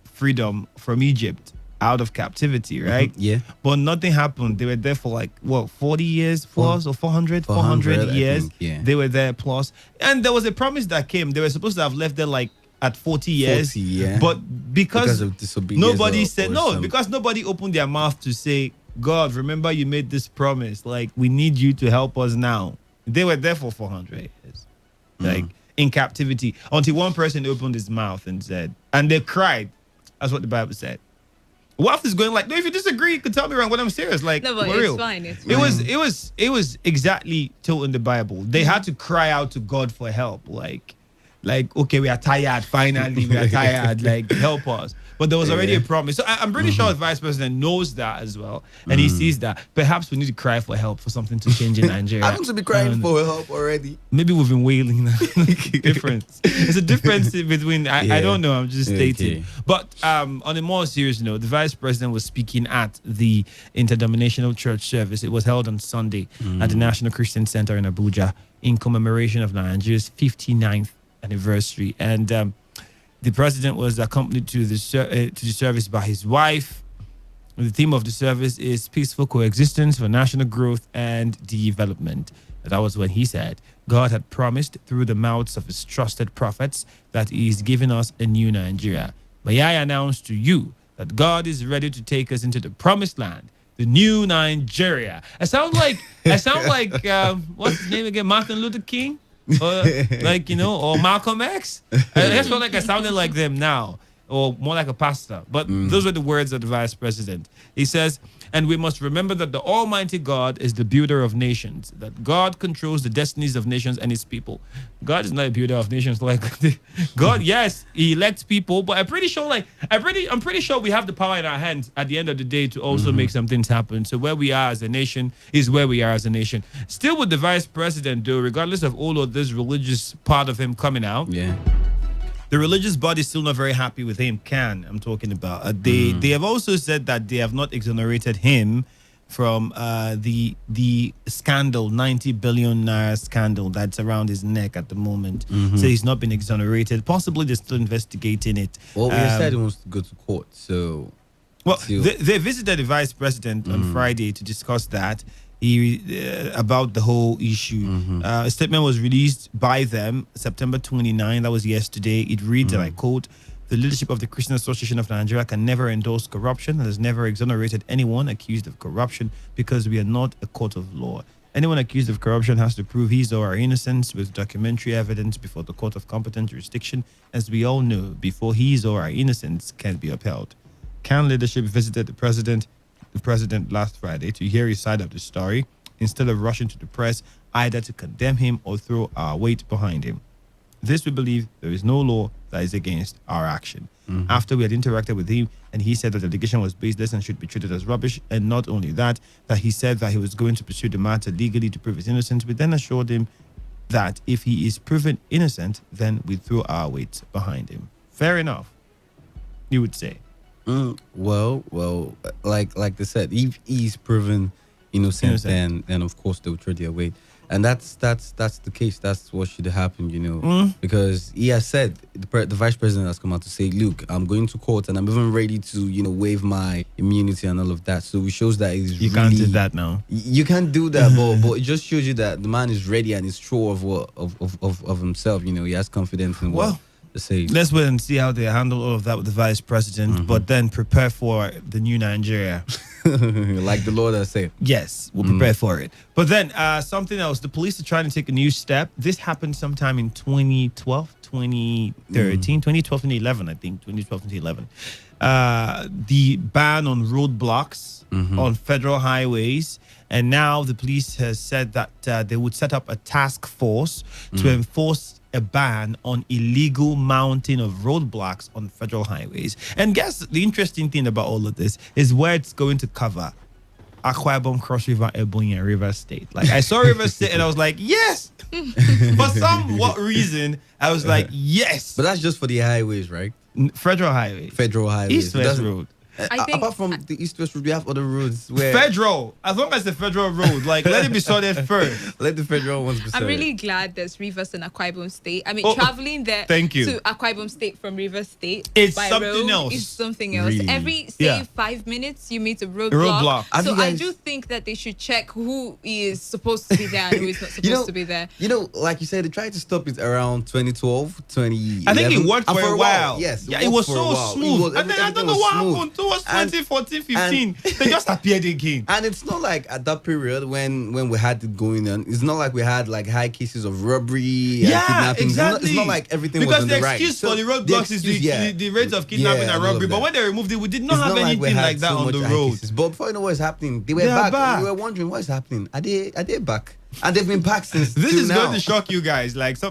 freedom from Egypt out of captivity, right? Yeah. But nothing happened. They were there for like, what, 40 years plus or 400 years. I think, yeah. They were there plus. And there was a promise that came. They were supposed to have left there like at 40 years. 40, yeah. But because of disobedience. nobody said, because nobody opened their mouth to say, God, remember you made this promise. Like, we need you to help us now. They were there for 400 years. Like, in captivity. Until one person opened his mouth and said, and they cried. That's what the Bible said. Waff is going like, no, if you disagree, you can tell me wrong, but I'm serious. Like, No, but for it's real. fine. It's fine. It was exactly told in the Bible. They had to cry out to God for help. Like, okay, we are tired. Finally, we are tired. Like, help us. But there was already a promise. So I'm pretty sure the vice president knows that as well. And he sees that. Perhaps we need to cry for help for something to change in Nigeria. I'm going to be crying for help already. Maybe we've been wailing. Difference. There's a difference between, I don't know, I'm just stating. But on a more serious note, the vice president was speaking at the interdenominational church service. It was held on Sunday at the National Christian Center in Abuja in commemoration of Nigeria's 59th anniversary. And the president was accompanied to the service by his wife. The theme of the service is peaceful coexistence for national growth and development. That was when he said, God had promised through the mouths of his trusted prophets that he is giving us a new Nigeria. May I announce to you that God is ready to take us into the promised land, the new Nigeria. I sound like what's his name again? Martin Luther King? Or or Malcolm X. I just feel like I sounded like them now, or more like a pastor. But those were the words of the vice president. He says, and we must remember that the Almighty God is the builder of nations, that God controls the destinies of nations and his people. God is not a builder of nations. Like God, yes, he elects people, but I'm pretty sure we have the power in our hands at the end of the day to also make some things happen. So where we are as a nation is where we are as a nation. Still with the vice president, though, regardless of all of this religious part of him coming out. Yeah. The religious body is still not very happy with him. I'm talking about. They have also said that they have not exonerated him from the scandal, 90 billion naira scandal that's around his neck at the moment. So he's not been exonerated. Possibly they're still investigating it. Well, he said he wants to go to court. So, they visited the vice president on Friday to discuss that. About the whole issue. A statement was released by them September 29. That was yesterday. It reads, and I quote, the leadership of the Christian Association of Nigeria can never endorse corruption and has never exonerated anyone accused of corruption because we are not a court of law. Anyone accused of corruption has to prove his or her innocence with documentary evidence before the court of competent jurisdiction. As we all know, before his or her innocence can be upheld. Can leadership visited the president last Friday to hear his side of the story instead of rushing to the press either to condemn him or throw our weight behind him. This, we believe, there is no law that is against our action. After we had interacted with him and he said that the allegation was baseless and should be treated as rubbish, and not only that he said that he was going to pursue the matter legally to prove his innocence, we then assured him that if he is proven innocent, then we throw our weight behind him. Fair enough, you would say. Well, like they said, if he's proven innocent. Then of course they'll throw their weight, and that's the case. That's what should happen, because he has said, the vice president has come out to say, look, I'm going to court and I'm even ready to waive my immunity and all of that. So it shows that you can't do that now. You can't do that, but it just shows you that the man is ready and is sure of himself. He has confidence in what. Let's wait and see how they handle all of that with the vice president, but then prepare for the new Nigeria. Like the Lord has said. Yes, we'll prepare for it. But then something else, the police are trying to take a new step. This happened sometime in 2012, 2013, 2012, 2011, I think, 2012, 2011. The ban on roadblocks on federal highways. And now the police has said that they would set up a task force to enforce a ban on illegal mounting of roadblocks on federal highways. And guess the interesting thing about all of this is where it's going to cover. Akwa Ibom, Cross River, Ebonyi, and River State. Like, I saw River State and I was like, yes. For some reason, I was like, yes. But that's just for the highways, right? Federal highways. Federal highways. East-West Road. I think apart from the East-West road, we have other roads where Federal, as long as the federal road, like let it be sorted first. let the federal ones be I'm sorted. really glad there's Rivers and Akwa Ibom State. I mean, Oh, traveling there thank you. to Akwa Ibom State from Rivers State It's by something road else. is something else. Really? Every, Yeah. 5 minutes, you meet a roadblock. roadblock. Have So you I guys- do think that they should check who is supposed to be there and who is not supposed to be there. You know, like you said, they tried to stop it around 2012, 2011. I think it worked and for a while. Yes. Yeah, it was worked for a so while. smooth. It was- And then I don't everything know was what smooth. happened towards And- 2014, 15. They just appeared again. And it's not like at that period when we had it going on, it's not like we had like high cases of robbery and Yeah, kidnapping. exactly. It's not like everything was because on the the right. excuse So for the roadblocks is the rate of kidnapping Yeah, and all of robbery. But that. when they removed it, we did It's not have like we anything had like that so on much the high road. cases. But before you know what's happening, they were They are back. back. We were wondering what's happening. Are they back? And they've been back since This till is now. going to shock you guys. Like some